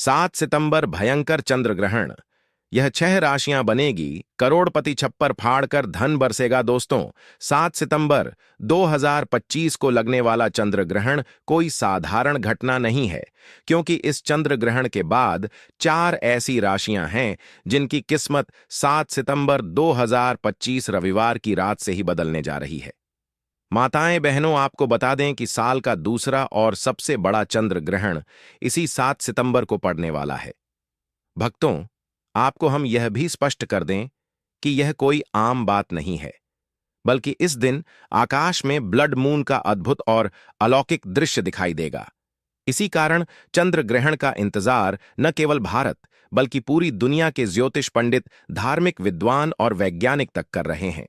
7 सितंबर भयंकर चंद्र ग्रहण। यह 6 राशियां बनेगी, करोड़पति छप्पर फाड़कर धन बरसेगा दोस्तों। 7 सितंबर 2025 को लगने वाला चंद्र ग्रहण कोई साधारण घटना नहीं है, क्योंकि इस चंद्र ग्रहण के बाद 4 ऐसी राशियां हैं जिनकी किस्मत 7 सितंबर 2025 रविवार की रात से ही बदलने जा रही है। माताएं बहनों, आपको बता दें कि साल का दूसरा और सबसे बड़ा चंद्र ग्रहण इसी 7 सितंबर को पड़ने वाला है। भक्तों, आपको हम यह भी स्पष्ट कर दें कि यह कोई आम बात नहीं है, बल्कि इस दिन आकाश में ब्लड मून का अद्भुत और अलौकिक दृश्य दिखाई देगा। इसी कारण चंद्र ग्रहण का इंतजार न केवल भारत बल्कि पूरी दुनिया के ज्योतिष पंडित, धार्मिक विद्वान और वैज्ञानिक तक कर रहे हैं।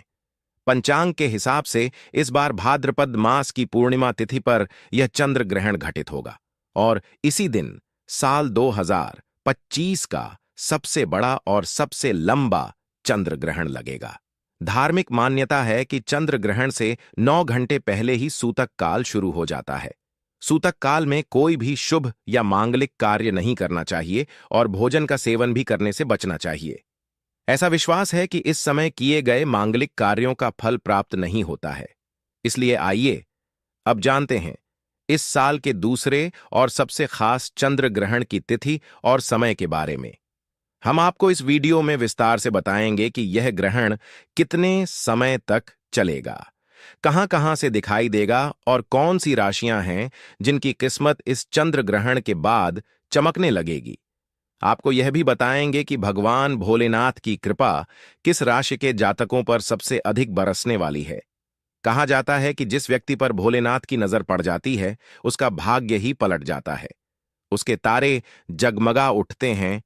पंचांग के हिसाब से इस बार भाद्रपद मास की पूर्णिमा तिथि पर यह चंद्र ग्रहण घटित होगा और इसी दिन साल 2025 का सबसे बड़ा और सबसे लंबा चंद्र ग्रहण लगेगा। धार्मिक मान्यता है कि चंद्र ग्रहण से 9 घंटे पहले ही सूतक काल शुरू हो जाता है। सूतक काल में कोई भी शुभ या मांगलिक कार्य नहीं करना चाहिए और भोजन का सेवन भी करने से बचना चाहिए। ऐसा विश्वास है कि इस समय किए गए मांगलिक कार्यों का फल प्राप्त नहीं होता है। इसलिए आइए अब जानते हैं इस साल के दूसरे और सबसे खास चंद्र ग्रहण की तिथि और समय के बारे में। हम आपको इस वीडियो में विस्तार से बताएंगे कि यह ग्रहण कितने समय तक चलेगा, कहां-कहां से दिखाई देगा और कौन सी राशियां हैं जिनकी किस्मत इस चंद्र ग्रहण के बाद चमकने लगेगी। आपको यह भी बताएंगे कि भगवान भोलेनाथ की कृपा किस राशि के जातकों पर सबसे अधिक बरसने वाली है। कहा जाता है कि जिस व्यक्ति पर भोलेनाथ की नजर पड़ जाती है, उसका भाग्य ही पलट जाता है। उसके तारे जगमगा उठते हैं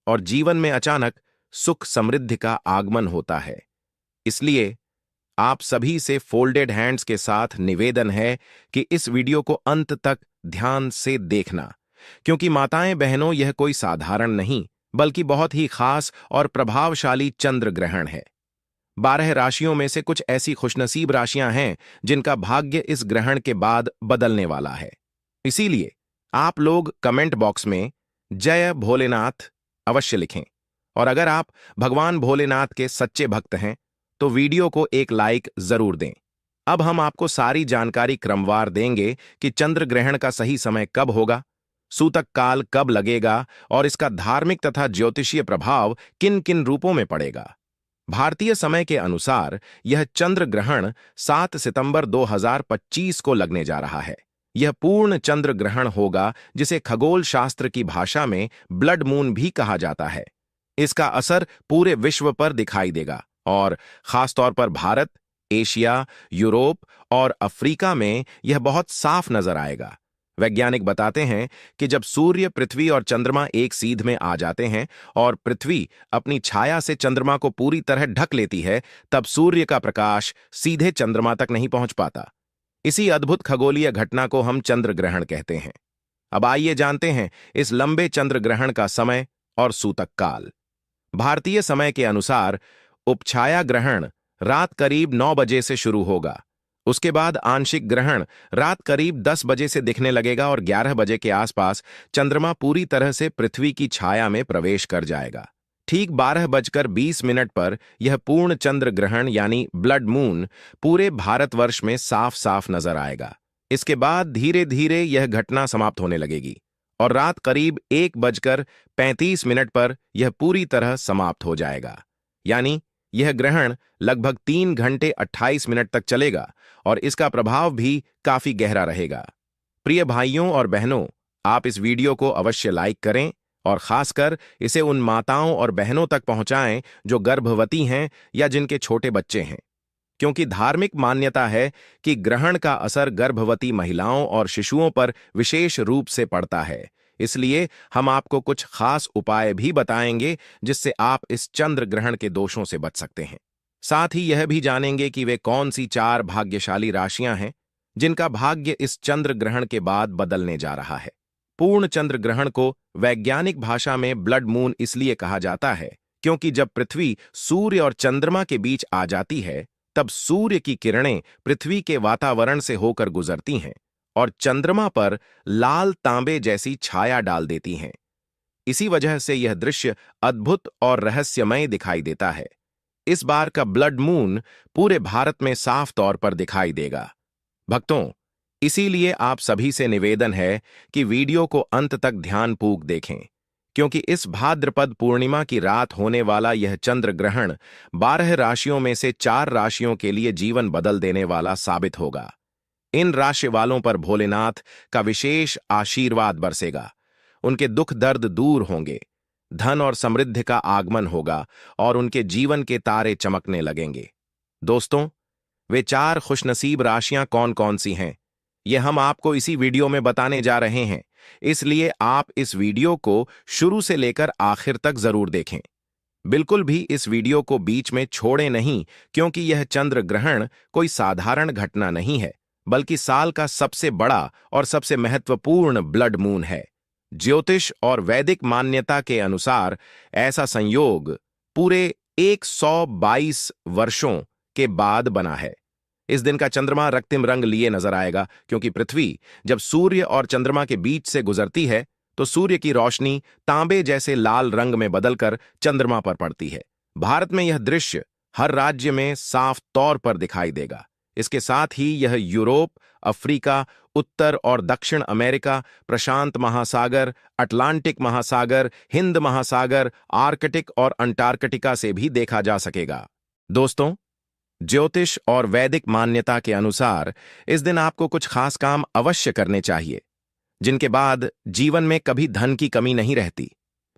और जीवन में अचानक सुख समृद्धि का आगमन होता है। इसलिए आप सभी से फोल्डेड हैंड्स के साथ निवेदन है कि इस वीडियो को अंत तक ध्यान से देखना, क्योंकि माताएं बहनों, यह कोई साधारण नहीं बल्कि बहुत ही खास और प्रभावशाली चंद्र ग्रहण है। 12 राशियों में से कुछ ऐसी खुशनसीब राशियां हैं जिनका भाग्य इस ग्रहण के बाद बदलने वाला है। इसीलिए आप लोग कमेंट बॉक्स में जय भोलेनाथ अवश्य लिखें, और अगर आप भगवान भोलेनाथ के सच्चे भक्त हैं तो वीडियो को एक लाइक जरूर दें। अब हम आपको सारी जानकारी क्रमवार देंगे कि चंद्र ग्रहण का सही समय कब होगा, सूतक काल कब लगेगा और इसका धार्मिक तथा ज्योतिषीय प्रभाव किन किन रूपों में पड़ेगा। भारतीय समय के अनुसार यह चंद्र ग्रहण 7 सितंबर 2025 को लगने जा रहा है। यह पूर्ण चंद्र ग्रहण होगा, जिसे खगोल शास्त्र की भाषा में ब्लड मून भी कहा जाता है। इसका असर पूरे विश्व पर दिखाई देगा और खासतौर पर भारत, एशिया, यूरोप और अफ्रीका में यह बहुत साफ नजर आएगा। वैज्ञानिक बताते हैं कि जब सूर्य, पृथ्वी और चंद्रमा एक सीध में आ जाते हैं और पृथ्वी अपनी छाया से चंद्रमा को पूरी तरह ढक लेती है, तब सूर्य का प्रकाश सीधे चंद्रमा तक नहीं पहुंच पाता। इसी अद्भुत खगोलीय घटना को हम चंद्र ग्रहण कहते हैं। अब आइए जानते हैं इस लंबे चंद्र ग्रहण का समय और सूतक काल। भारतीय समय के अनुसार उपछाया ग्रहण रात करीब 9 बजे से शुरू होगा। उसके बाद आंशिक ग्रहण रात करीब 10 बजे से दिखने लगेगा और 11 बजे के आसपास चंद्रमा पूरी तरह से पृथ्वी की छाया में प्रवेश कर जाएगा। ठीक 12:20 पर यह पूर्ण चंद्र ग्रहण यानी ब्लड मून पूरे भारतवर्ष में साफ साफ नजर आएगा। इसके बाद धीरे धीरे यह घटना समाप्त होने लगेगी और रात करीब 1:35 पर यह पूरी तरह समाप्त हो जाएगा। यानी यह ग्रहण लगभग 3 घंटे 28 मिनट तक चलेगा और इसका प्रभाव भी काफी गहरा रहेगा। प्रिय भाइयों और बहनों, आप इस वीडियो को अवश्य लाइक करें और खासकर इसे उन माताओं और बहनों तक पहुंचाएं जो गर्भवती हैं या जिनके छोटे बच्चे हैं, क्योंकि धार्मिक मान्यता है कि ग्रहण का असर गर्भवती महिलाओं और शिशुओं पर विशेष रूप से पड़ता है। इसलिए हम आपको कुछ खास उपाय भी बताएंगे जिससे आप इस चंद्र ग्रहण के दोषों से बच सकते हैं। साथ ही यह भी जानेंगे कि वे कौन सी 4 भाग्यशाली राशियां हैं जिनका भाग्य इस चंद्र ग्रहण के बाद बदलने जा रहा है। पूर्ण चंद्र ग्रहण को वैज्ञानिक भाषा में ब्लड मून इसलिए कहा जाता है क्योंकि जब पृथ्वी सूर्य और चंद्रमा के बीच आ जाती है, तब सूर्य की किरणें पृथ्वी के वातावरण से होकर गुजरती हैं और चंद्रमा पर लाल तांबे जैसी छाया डाल देती हैं। इसी वजह से यह दृश्य अद्भुत और रहस्यमय दिखाई देता है। इस बार का ब्लड मून पूरे भारत में साफ तौर पर दिखाई देगा। भक्तों, इसीलिए आप सभी से निवेदन है कि वीडियो को अंत तक ध्यानपूर्वक देखें, क्योंकि इस भाद्रपद पूर्णिमा की रात होने वाला यह चंद्र ग्रहण 12 राशियों में से 4 राशियों के लिए जीवन बदल देने वाला साबित होगा। इन राशि वालों पर भोलेनाथ का विशेष आशीर्वाद बरसेगा। उनके दुख दर्द दूर होंगे, धन और समृद्धि का आगमन होगा और उनके जीवन के तारे चमकने लगेंगे। दोस्तों, वे 4 खुशनसीब राशियां कौन कौन सी हैं, ये हम आपको इसी वीडियो में बताने जा रहे हैं। इसलिए आप इस वीडियो को शुरू से लेकर आखिर तक जरूर देखें। बिल्कुल भी इस वीडियो को बीच में छोड़ें नहीं, क्योंकि यह चंद्र ग्रहण कोई साधारण घटना नहीं है, बल्कि साल का सबसे बड़ा और सबसे महत्वपूर्ण ब्लड मून है। ज्योतिष और वैदिक मान्यता के अनुसार ऐसा संयोग पूरे 122 वर्षों के बाद बना है। इस दिन का चंद्रमा रक्तिम रंग लिए नजर आएगा, क्योंकि पृथ्वी जब सूर्य और चंद्रमा के बीच से गुजरती है तो सूर्य की रोशनी तांबे जैसे लाल रंग में बदलकर चंद्रमा पर पड़ती है। भारत में यह दृश्य हर राज्य में साफ तौर पर दिखाई देगा। इसके साथ ही यह यूरोप, अफ्रीका, उत्तर और दक्षिण अमेरिका, प्रशांत महासागर, अटलांटिक महासागर, हिंद महासागर, आर्कटिक और अंटार्कटिका से भी देखा जा सकेगा। दोस्तों, ज्योतिष और वैदिक मान्यता के अनुसार इस दिन आपको कुछ खास काम अवश्य करने चाहिए, जिनके बाद जीवन में कभी धन की कमी नहीं रहती।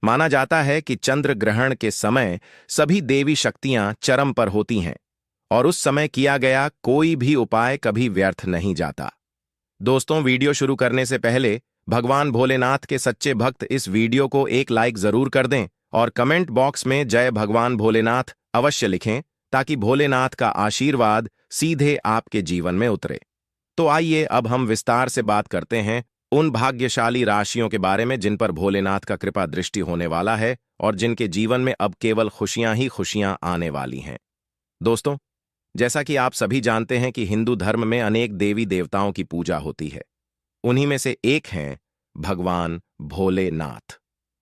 माना जाता है कि चंद्र ग्रहण के समय सभी देवी शक्तियां चरम पर होती हैं और उस समय किया गया कोई भी उपाय कभी व्यर्थ नहीं जाता। दोस्तों, वीडियो शुरू करने से पहले भगवान भोलेनाथ के सच्चे भक्त इस वीडियो को एक लाइक जरूर कर दें और कमेंट बॉक्स में जय भगवान भोलेनाथ अवश्य लिखें, ताकि भोलेनाथ का आशीर्वाद सीधे आपके जीवन में उतरे। तो आइए अब हम विस्तार से बात करते हैं उन भाग्यशाली राशियों के बारे में जिन पर भोलेनाथ का कृपा दृष्टि होने वाला है और जिनके जीवन में अब केवल खुशियां ही खुशियां आने वाली हैं। दोस्तों, जैसा कि आप सभी जानते हैं कि हिंदू धर्म में अनेक देवी देवताओं की पूजा होती है। उन्हीं में से एक हैं भगवान भोलेनाथ।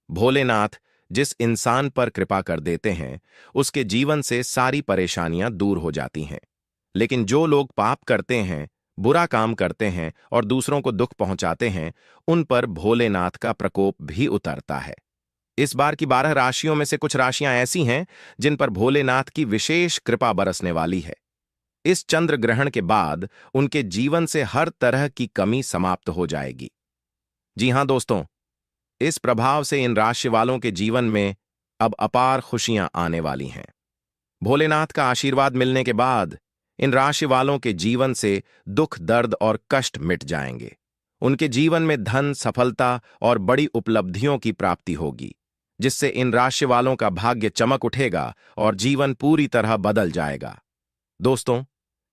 भोलेनाथ जिस इंसान पर कृपा कर देते हैं, उसके जीवन से सारी परेशानियां दूर हो जाती हैं। लेकिन जो लोग पाप करते हैं, बुरा काम करते हैं और दूसरों को दुख पहुंचाते हैं, उन पर भोलेनाथ का प्रकोप भी उतरता है। इस बार की 12 राशियों में से कुछ राशियां ऐसी हैं जिन पर भोलेनाथ की विशेष कृपा बरसने वाली है। इस चंद्र ग्रहण के बाद उनके जीवन से हर तरह की कमी समाप्त हो जाएगी। जी हां दोस्तों, इस प्रभाव से इन राशि वालों के जीवन में अब अपार खुशियां आने वाली हैं। भोलेनाथ का आशीर्वाद मिलने के बाद इन राशि वालों के जीवन से दुख, दर्द और कष्ट मिट जाएंगे। उनके जीवन में धन, सफलता और बड़ी उपलब्धियों की प्राप्ति होगी, जिससे इन राशि वालों का भाग्य चमक उठेगा और जीवन पूरी तरह बदल जाएगा। दोस्तों,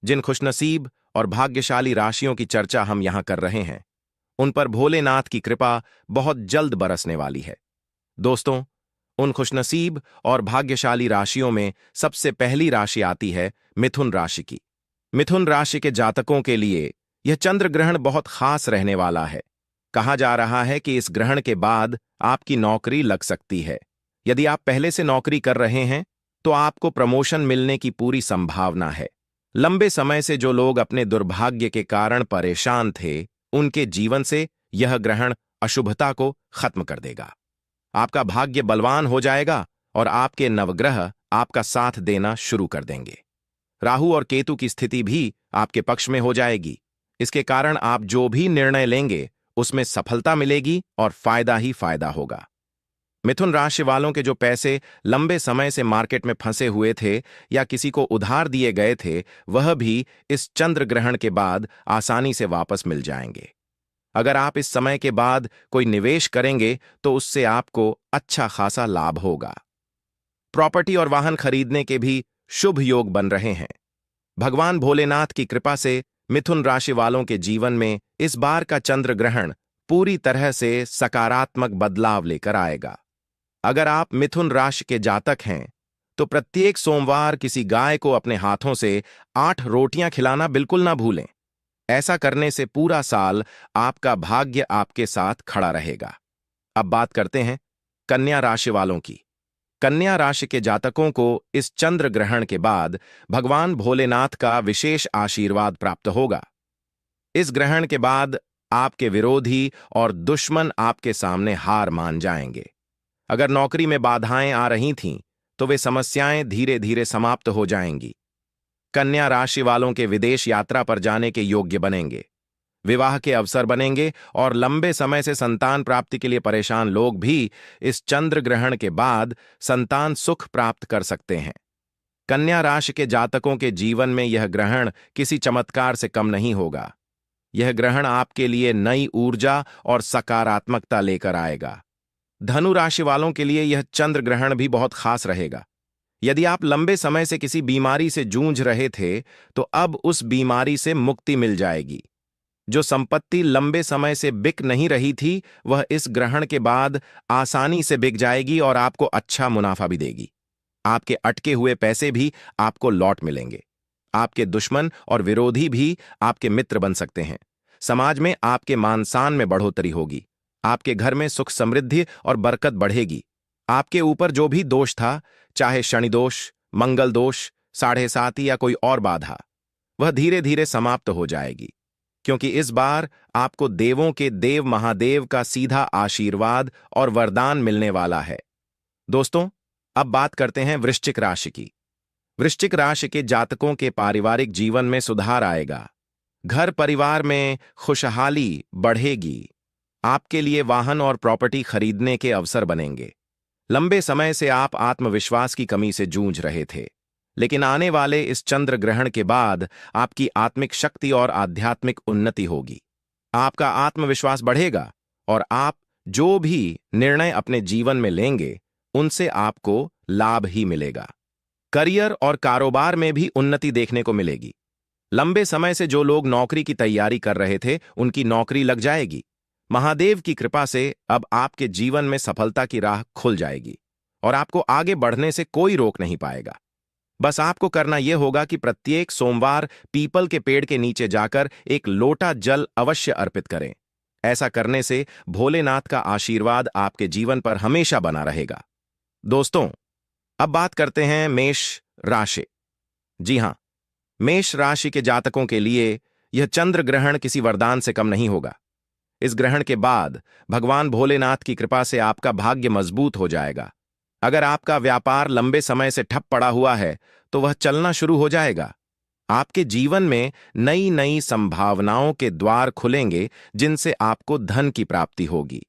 जिन खुशनसीब और भाग्यशाली राशियों की चर्चा हम यहां कर रहे हैं, उन पर भोलेनाथ की कृपा बहुत जल्द बरसने वाली है। दोस्तों, उन खुशनसीब और भाग्यशाली राशियों में सबसे पहली राशि आती है मिथुन राशि की। मिथुन राशि के जातकों के लिए यह चंद्र ग्रहण बहुत खास रहने वाला है। कहा जा रहा है कि इस ग्रहण के बाद आपकी नौकरी लग सकती है। यदि आप पहले से नौकरी कर रहे हैं तो आपको प्रमोशन मिलने की पूरी संभावना है। लंबे समय से जो लोग अपने दुर्भाग्य के कारण परेशान थे, उनके जीवन से यह ग्रहण अशुभता को खत्म कर देगा। आपका भाग्य बलवान हो जाएगा और आपके नवग्रह आपका साथ देना शुरू कर देंगे। राहु और केतु की स्थिति भी आपके पक्ष में हो जाएगी। इसके कारण आप जो भी निर्णय लेंगे उसमें सफलता मिलेगी और फायदा ही फायदा होगा। मिथुन राशि वालों के जो पैसे लंबे समय से मार्केट में फंसे हुए थे या किसी को उधार दिए गए थे, वह भी इस चंद्र ग्रहण के बाद आसानी से वापस मिल जाएंगे। अगर आप इस समय के बाद कोई निवेश करेंगे तो उससे आपको अच्छा खासा लाभ होगा। प्रॉपर्टी और वाहन खरीदने के भी शुभ योग बन रहे हैं। भगवान भोलेनाथ की कृपा से मिथुन राशि वालों के जीवन में इस बार का चंद्र ग्रहण पूरी तरह से सकारात्मक बदलाव लेकर आएगा। अगर आप मिथुन राशि के जातक हैं तो प्रत्येक सोमवार किसी गाय को अपने हाथों से 8 रोटियां खिलाना बिल्कुल ना भूलें। ऐसा करने से पूरा साल आपका भाग्य आपके साथ खड़ा रहेगा। अब बात करते हैं कन्या राशि वालों की। कन्या राशि के जातकों को इस चंद्र ग्रहण के बाद भगवान भोलेनाथ का विशेष आशीर्वाद प्राप्त होगा। इस ग्रहण के बाद आपके विरोधी और दुश्मन आपके सामने हार मान जाएंगे। अगर नौकरी में बाधाएं आ रही थीं, तो वे समस्याएं धीरे धीरे समाप्त हो जाएंगी। कन्या राशि वालों के विदेश यात्रा पर जाने के योग्य बनेंगे। विवाह के अवसर बनेंगे और लंबे समय से संतान प्राप्ति के लिए परेशान लोग भी इस चंद्र ग्रहण के बाद संतान सुख प्राप्त कर सकते हैं। कन्या राशि के जातकों के जीवन में यह ग्रहण किसी चमत्कार से कम नहीं होगा। यह ग्रहण आपके लिए नई ऊर्जा और सकारात्मकता लेकर आएगा। धनु राशि वालों के लिए यह चंद्र ग्रहण भी बहुत खास रहेगा। यदि आप लंबे समय से किसी बीमारी से जूझ रहे थे, तो अब उस बीमारी से मुक्ति मिल जाएगी। जो संपत्ति लंबे समय से बिक नहीं रही थी, वह इस ग्रहण के बाद आसानी से बिक जाएगी और आपको अच्छा मुनाफा भी देगी। आपके अटके हुए पैसे भी आपको लौट मिलेंगे। आपके दुश्मन और विरोधी भी आपके मित्र बन सकते हैं। समाज में आपके मान सम्मान में बढ़ोतरी होगी। आपके घर में सुख समृद्धि और बरकत बढ़ेगी। आपके ऊपर जो भी दोष था, चाहे शनि दोष, मंगल दोष, 7.5 या कोई और बाधा, वह धीरे धीरे समाप्त हो जाएगी, क्योंकि इस बार आपको देवों के देव महादेव का सीधा आशीर्वाद और वरदान मिलने वाला है। दोस्तों, अब बात करते हैं वृश्चिक राशि की। वृश्चिक राशि के जातकों के पारिवारिक जीवन में सुधार आएगा। घर परिवार में खुशहाली बढ़ेगी। आपके लिए वाहन और प्रॉपर्टी खरीदने के अवसर बनेंगे। लंबे समय से आप आत्मविश्वास की कमी से जूझ रहे थे, लेकिन आने वाले इस चंद्र ग्रहण के बाद आपकी आत्मिक शक्ति और आध्यात्मिक उन्नति होगी। आपका आत्मविश्वास बढ़ेगा और आप जो भी निर्णय अपने जीवन में लेंगे, उनसे आपको लाभ ही मिलेगा। करियर और कारोबार में भी उन्नति देखने को मिलेगी। लंबे समय से जो लोग नौकरी की तैयारी कर रहे थे, उनकी नौकरी लग जाएगी। महादेव की कृपा से अब आपके जीवन में सफलता की राह खुल जाएगी और आपको आगे बढ़ने से कोई रोक नहीं पाएगा। बस आपको करना यह होगा कि प्रत्येक सोमवार पीपल के पेड़ के नीचे जाकर एक लोटा जल अवश्य अर्पित करें। ऐसा करने से भोलेनाथ का आशीर्वाद आपके जीवन पर हमेशा बना रहेगा। दोस्तों, अब बात करते हैं मेष राशि। जी हां, मेष राशि के जातकों के लिए यह चंद्र ग्रहण किसी वरदान से कम नहीं होगा। इस ग्रहण के बाद भगवान भोलेनाथ की कृपा से आपका भाग्य मजबूत हो जाएगा। अगर आपका व्यापार लंबे समय से ठप पड़ा हुआ है, तो वह चलना शुरू हो जाएगा। आपके जीवन में नई नई संभावनाओं के द्वार खुलेंगे, जिनसे आपको धन की प्राप्ति होगी।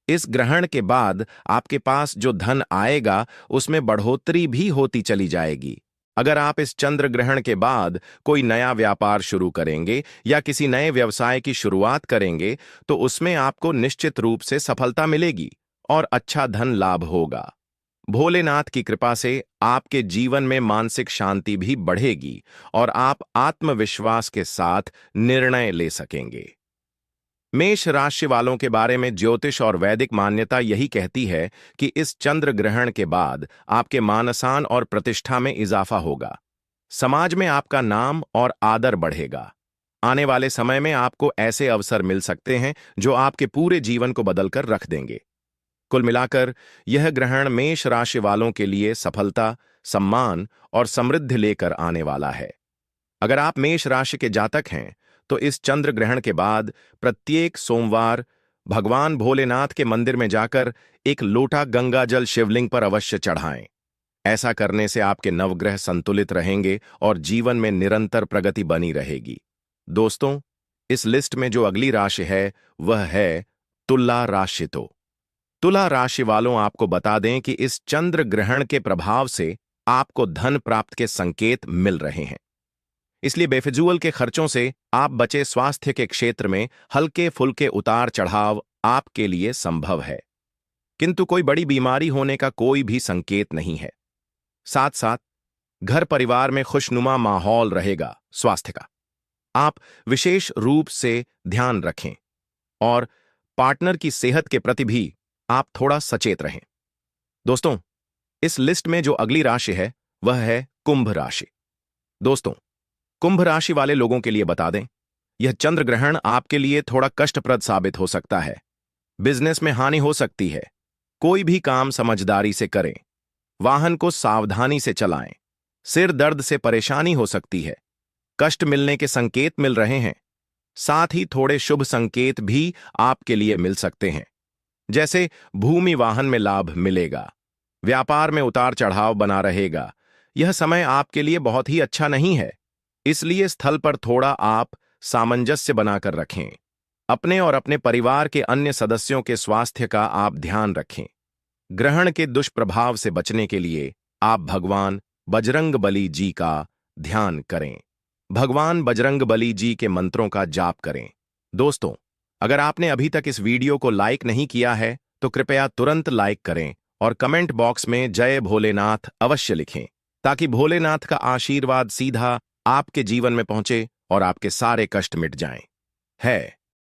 इस ग्रहण के बाद आपके पास जो धन आएगा, उसमें बढ़ोतरी भी होती चली जाएगी। अगर आप इस चंद्र ग्रहण के बाद कोई नया व्यापार शुरू करेंगे या किसी नए व्यवसाय की शुरुआत करेंगे, तो उसमें आपको निश्चित रूप से सफलता मिलेगी और अच्छा धन लाभ होगा। भोलेनाथ की कृपा से आपके जीवन में मानसिक शांति भी बढ़ेगी और आप आत्मविश्वास के साथ निर्णय ले सकेंगे। मेष राशि वालों के बारे में ज्योतिष और वैदिक मान्यता यही कहती है कि इस चंद्र ग्रहण के बाद आपके मान-सम्मान और प्रतिष्ठा में इजाफा होगा। समाज में आपका नाम और आदर बढ़ेगा। आने वाले समय में आपको ऐसे अवसर मिल सकते हैं जो आपके पूरे जीवन को बदलकर रख देंगे। कुल मिलाकर यह ग्रहण मेष राशि वालों के लिए सफलता, सम्मान और समृद्धि लेकर आने वाला है। अगर आप मेष राशि के जातक हैं, तो इस चंद्र ग्रहण के बाद प्रत्येक सोमवार भगवान भोलेनाथ के मंदिर में जाकर एक लोटा गंगा जल शिवलिंग पर अवश्य चढ़ाएं। ऐसा करने से आपके नवग्रह संतुलित रहेंगे और जीवन में निरंतर प्रगति बनी रहेगी। दोस्तों, इस लिस्ट में जो अगली राशि है, वह है तुला राशि। तुला राशि वालों, आपको बता दें कि इस चंद्र ग्रहण के प्रभाव से आपको धन प्राप्त के संकेत मिल रहे हैं। इसलिए बेफिजूल के खर्चों से आप बचे। स्वास्थ्य के क्षेत्र में हल्के फुल्के उतार चढ़ाव आपके लिए संभव है, किंतु कोई बड़ी बीमारी होने का कोई भी संकेत नहीं है। साथ साथ घर परिवार में खुशनुमा माहौल रहेगा। स्वास्थ्य का आप विशेष रूप से ध्यान रखें और पार्टनर की सेहत के प्रति भी आप थोड़ा सचेत रहें। दोस्तों, इस लिस्ट में जो अगली राशि है, वह है कुंभ राशि। दोस्तों, कुंभ राशि वाले लोगों के लिए बता दें, यह चंद्र ग्रहण आपके लिए थोड़ा कष्टप्रद साबित हो सकता है। बिजनेस में हानि हो सकती है। कोई भी काम समझदारी से करें। वाहन को सावधानी से चलाएं। सिर दर्द से परेशानी हो सकती है। कष्ट मिलने के संकेत मिल रहे हैं। साथ ही थोड़े शुभ संकेत भी आपके लिए मिल सकते हैं, जैसे भूमि वाहन में लाभ मिलेगा। व्यापार में उतार चढ़ाव बना रहेगा। यह समय आपके लिए बहुत ही अच्छा नहीं है, इसलिए स्थल पर थोड़ा आप सामंजस्य बनाकर रखें। अपने और अपने परिवार के अन्य सदस्यों के स्वास्थ्य का आप ध्यान रखें। ग्रहण के दुष्प्रभाव से बचने के लिए आप भगवान बजरंगबली जी का ध्यान करें। भगवान बजरंगबली जी के मंत्रों का जाप करें। दोस्तों, अगर आपने अभी तक इस वीडियो को लाइक नहीं किया है तो कृपया तुरंत लाइक करें और कमेंट बॉक्स में जय भोलेनाथ अवश्य लिखें, ताकि भोलेनाथ का आशीर्वाद सीधा आपके जीवन में पहुंचे और आपके सारे कष्ट मिट जाएं। है